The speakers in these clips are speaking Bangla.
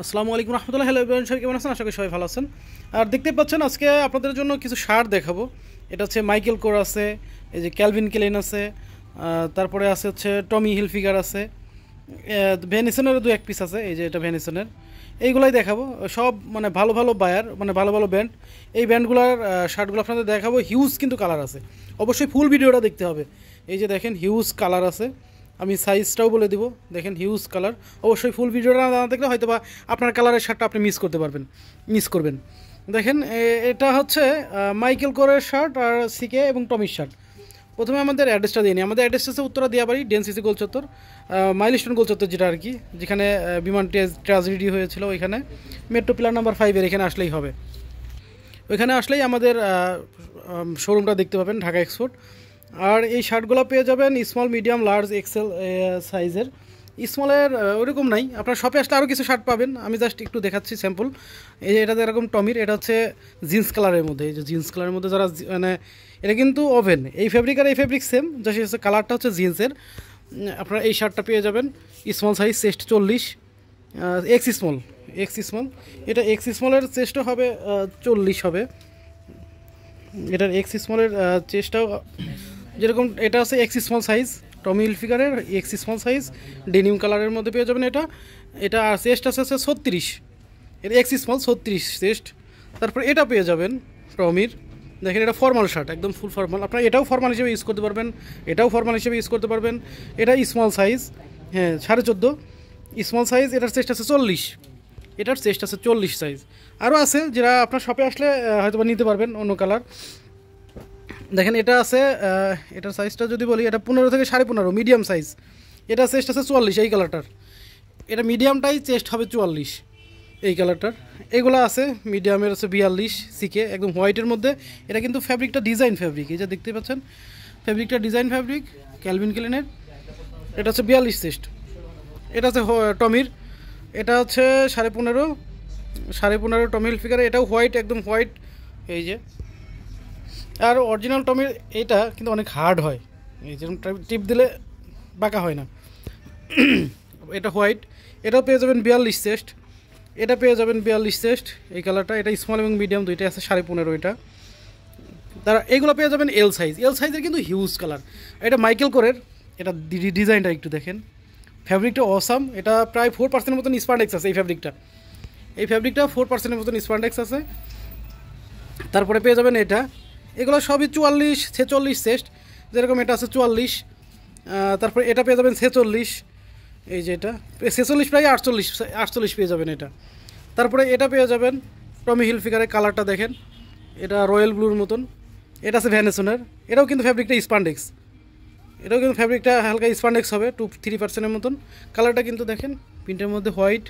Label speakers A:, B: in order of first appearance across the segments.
A: আসসালামু আলাইকুম রহমতুল্লাহ। হ্যালো এভরিওয়ান, সবাই কেমন আছেন? আশা করি সবাই ভালো আছেন। আর দেখতে পাচ্ছেন আজকে আপনাদের জন্য কিছু শার্ট দেখাবো। এটা হচ্ছে মাইকেল কোর আছে, এই যে ক্যালভিন ক্লেইন আছে, তারপরে আছে হচ্ছে টমি হিলফিগার আছে, ভ্যানিসনেরও দু এক পিস আছে, এই যে এটা ভ্যানিসনের। এইগুলাই দেখাবো, সব মানে ভালো ভালো বায়ার, মানে ভালো ভালো ব্র্যান্ড। এই ব্র্যান্ডগুলোর শার্টগুলো আপনাদের দেখাবো। হিউজ কিন্তু কালার আছে, অবশ্যই ফুল ভিডিওটা দেখতে হবে। এই যে দেখেন হিউজ কালার আছে, আমি সাইজটাও বলে দিব। দেখেন হিউজ কালার, অবশ্যই ফুল ভিডিওটা না দেখলে হয়তো বা আপনার কালারের শার্টটা আপনি মিস করবেন। দেখেন এটা হচ্ছে মাইকেল কোরের শার্ট আর সিকে এবং টমির শার্ট। প্রথমে আমাদের অ্যাড্রেসটা দিয়ে নিই। আমাদের অ্যাড্রেস হচ্ছে উত্তরা দিয়াবাড়ি, ডিএনসিসি গোলচত্বর, মাইলস্টোন গোলচত্বর যেটা আর কি, যেখানে বিমান ট্র্যাজেডি হয়েছিল, ওইখানে মেট্রো পিলার নাম্বার 5-এর এখানে আসলেই হবে। ওইখানে আসলেই আমাদের শোরুমটা দেখতে পাবেন, ঢাকা এক্সপোর্ট। আর এই শার্টগুলো পেয়ে যাবেন স্মল, মিডিয়াম, লার্জ, এক্সেল সাইজের। স্মলের ওরকম নাই, আপনার শপে আসলে আরও কিছু শার্ট পাবেন, আমি জাস্ট একটু দেখাচ্ছি স্যাম্পল। এই যে এটা এরকম টমির, এটা হচ্ছে জিন্স কালারের মধ্যে, এই যে জিন্স কালারের মধ্যে যারা মানে এটা কিন্তু ওভেন, এই ফেব্রিক আর এই ফেব্রিক সেম, জাস্ট হচ্ছে কালারটা হচ্ছে জিন্সের। আপনারা এই শার্টটা পেয়ে যাবেন small size, chest 40, x small. এটা এক্স স্মলের চেস্টও হবে 40 হবে। এটার এক্স স্মলের চেস্টটাও যেরকম, এটা আছে এক্স স্মল সাইজ, টমি হিলফিগারের এক্স স্মল সাইজ, ডেনিম কালারের মধ্যে পেয়ে যাবেন এটা। এটা চেস্ট আছে 36, এটা এক্স স্মল 36 চেস্ট। তারপর এটা পেয়ে যাবেন টমির, দেখেন এটা ফর্মাল শার্ট, একদম ফুল ফর্মাল। আপনারা এটাও ফর্মাল হিসেবে ইউজ করতে পারবেন, এটাও ফর্মাল হিসেবে ইউজ করতে পারবেন। এটা স্মল সাইজ, হ্যাঁ 14.5 স্মল সাইজ। এটার চেস্ট আছে 40, এটার চেস্ট আছে 40 সাইজ। আরও আছে যেটা আপনার শপে আসলে হয়তো বা নিতে পারবেন অন্য কালার। দেখেন এটা আছে, এটার সাইজটা যদি বলি, এটা 15 থেকে 15.5 মিডিয়াম সাইজ। এটা চেস্ট আছে 44 এই কালারটার। এটা মিডিয়ামটাই চেস্ট হবে 44 এই কালারটার। এগুলো আছে মিডিয়ামের আছে 42 সিকে, একদম হোয়াইটের মধ্যে। এটা কিন্তু ফ্যাব্রিকটা ডিজাইন ফ্যাব্রিক, এই যে দেখতে পাচ্ছেন ফ্যাব্রিকটা ডিজাইন ফ্যাব্রিক ক্যালভিন ক্লেইনের। এটা হচ্ছে 42 চেস্ট। এটা হচ্ছে টমির, এটা হচ্ছে 15.5 টমি হিলফিগার। এটাও হোয়াইট, একদম হোয়াইট, এই যে। আর অরিজিনাল টমির এইটা কিন্তু অনেক হার্ড হয়, এই যেরকম টিপ দিলে বাঁকা হয় না। এটা হোয়াইট, এটাও পেয়ে যাবেন 42 চেস্ট। এটা পেয়ে যাবেন 42 চেস্ট এই কালারটা। এটা স্মল এবং মিডিয়াম দুইটাই আছে 15.5 এটা। তারা এইগুলো পেয়ে যাবেন এল সাইজের কিন্তু হিউজ কালার। এটা মাইকেল কোরের, এটা ডিজাইনটা একটু দেখেন, ফ্যাব্রিকটা অসাম। এটা প্রায় 4% মতন স্পান্ডেক্স আছে এই ফ্যাব্রিকটা 4% মতন স্পান্ডেক্স আছে। তারপরে পেয়ে যাবেন এটা, এগুলো সবই 44 46 চেস্ট, যেরকম এটা আছে 44। তারপরে এটা পেয়ে যাবেন 46, এই যে এটা 46 প্রায় 48 পেয়ে যাবেন এটা। তারপরে এটা পেয়ে যাবেন টমি হিলফিগারের, কালারটা দেখেন, এটা রয়্যাল ব্লুর মতন। এটা আছে ভ্যানিসনের, এটাও কিন্তু ফ্যাব্রিকটা স্পান্ডেক্স, হালকা স্পান্ডেক্স হবে 2-3%-এর মতন। কালারটা কিন্তু দেখেন প্রিন্টের মধ্যে হোয়াইট।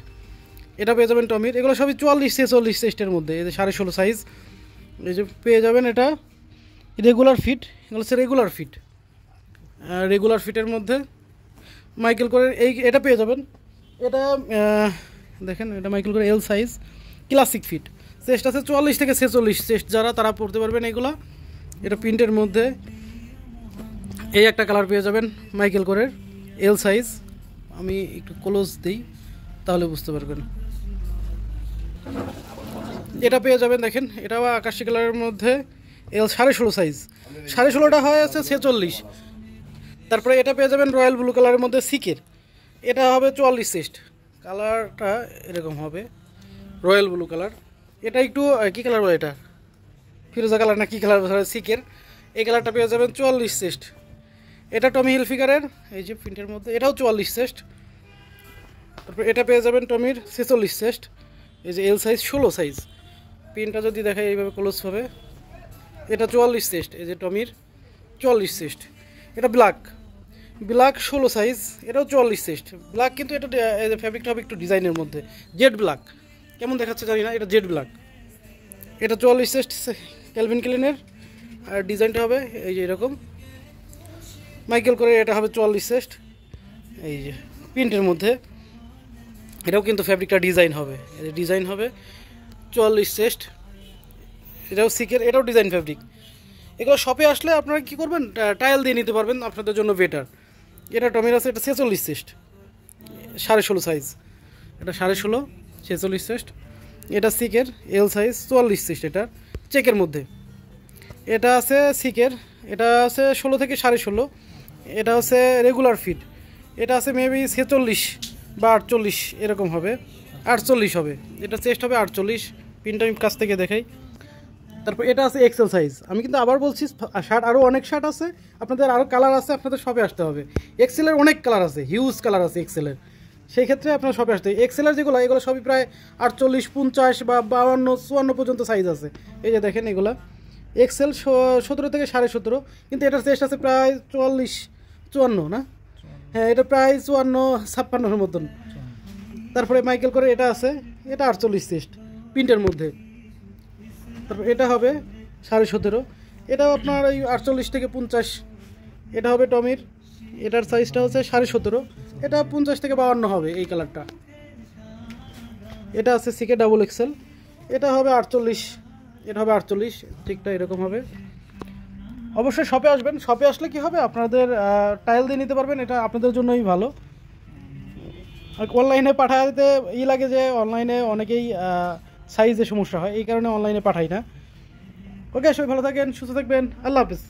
A: এটা পেয়ে যাবেন টমির, এগুলো সবই 44-46 চেস্টের মধ্যে, এই যে 16.5 সাইজ। এই যে পেয়ে যাবেন এটা রেগুলার ফিট, এগুলো হচ্ছে রেগুলার ফিটের মধ্যে মাইকেল কোরের। এটা পেয়ে যাবেন, এটা দেখেন এটা মাইকেল কোরের L size, classic fit. Chest আছে 44 থেকে 46 চেস্ট, যারা তারা পড়তে পারবেন এগুলা। এটা প্রিন্টের মধ্যে এই একটা কালার পেয়ে যাবেন মাইকেল কোরের এল সাইজ। আমি একটু ক্লোজ দিই তাহলে বুঝতে পারবেন। এটা পেয়ে যাবেন, দেখেন এটাও আকাশি কালারের মধ্যে এল 16.5 সাইজ, 16.5টা হয় আছে 46। তারপরে এটা পেয়ে যাবেন রয়্যাল ব্লু কালারের মধ্যে সিকের, এটা হবে 44 চেস্ট। কালারটা এরকম হবে রয়্যাল ব্লু কালার। এটা একটু কী কালার বলে, এটা ফিরোজা কালার না কী কালার সিকের। এই কালারটা পেয়ে যাবেন 44 চেস্ট। এটা টমি হিলফিগারের, এই যে প্রিন্টের মধ্যে, এটাও 44 চেস্ট। তারপর এটা পেয়ে যাবেন টমির 46 চেস্ট, এই যে এল সাইজ 16 সাইজ। প্রিন্টটা যদি দেখায় এইভাবে ক্লোজ হবে, এটা 44 চেস্ট, এই যে টমির 44 চেস্ট। এটা ব্ল্যাক 16 সাইজ, এটাও 44 চেস্ট ব্ল্যাক, কিন্তু এটা ফ্যাব্রিকটা হবে একটু ডিজাইনের মধ্যে, জেড ব্ল্যাক, কেমন দেখাচ্ছে জানি না, এটা জেড ব্ল্যাক। এটা 44 চেস্ট ক্যালভিন ক্লেইনের, আর ডিজাইনটা হবে এই যে এরকম। মাইকেল করে এটা হবে 44 চেস্ট, এই যে প্রিন্টের মধ্যে। এটাও কিন্তু ফ্যাব্রিকটা ডিজাইন হবে 44 চেস্ট। এটাও সিকের, এটাও ডিজাইন ফ্যাব্রিক। এগুলো শপে আসলে আপনারা কী করবেন, টাইল দিয়ে নিতে পারবেন, আপনাদের জন্য বেটার। এটা টমির আছে, এটা 46 চেস্ট, 16.5 সাইজ, এটা 16.5। 46 চেস্ট। এটা সিকের এল সাইজ 44 চেস্ট, এটা চেকের মধ্যে। এটা আছে সিকের, এটা আছে 16 থেকে 16.5। এটা হচ্ছে রেগুলার ফিট, এটা আছে মেবি 46 বা 48 এরকম হবে, 48 হবে। এটা চেস্ট হবে 48। পিনটা আমি কাছ থেকে দেখাই। তারপর এটা আছে এক্সেল সাইজ। আমি কিন্তু আবার বলছি, শার্ট আরও অনেক শার্ট আছে, আপনাদের আরও কালার আছে, আপনাদের শপে আসতে হবে। এক্সেলের অনেক কালার আছে, হিউজ কালার আছে এক্সেলের, সেই ক্ষেত্রে আপনার শপে আসতে হবে। এক্সেলের যেগুলো, এগুলো সবই প্রায় 48, 50 বা 52, 54 পর্যন্ত সাইজ আছে। এই যে দেখেন এগুলা এক্সেল 17 থেকে 17.5, কিন্তু এটার চেস্ট আছে প্রায় 44, 54 না? হ্যাঁ, এটা প্রায় 54, 56 মতন। তারপরে মাইকেল করে এটা আছে, এটা 48 চেস্ট প্রিন্টের মধ্যে। তারপর এটা হবে 17.5, এটাও আপনার এই 48 থেকে 50। এটা হবে টমির, এটার সাইজটা হচ্ছে 17.5, এটা 50 থেকে 52 হবে এই কালারটা। এটা আছে সিকে ডাবল এক্সেল, এটা হবে 48, এটা হবে 48, ঠিকটা এরকম হবে। অবশ্যই শপে আসবেন, শপে আসলে কি হবে, আপনাদের টাইল দিয়ে নিতে পারবেন, এটা আপনাদের জন্যই ভালো। আর অনলাইনে পাঠাতে লাগে যে অনলাইনে অনেকেই সাইজে সমস্যা হয়, এই কারণে অনলাইনে পাঠাই না। ওকে, সবাই ভালো থাকেন, সুস্থ থাকবেন, আল্লাহ হাফিজ।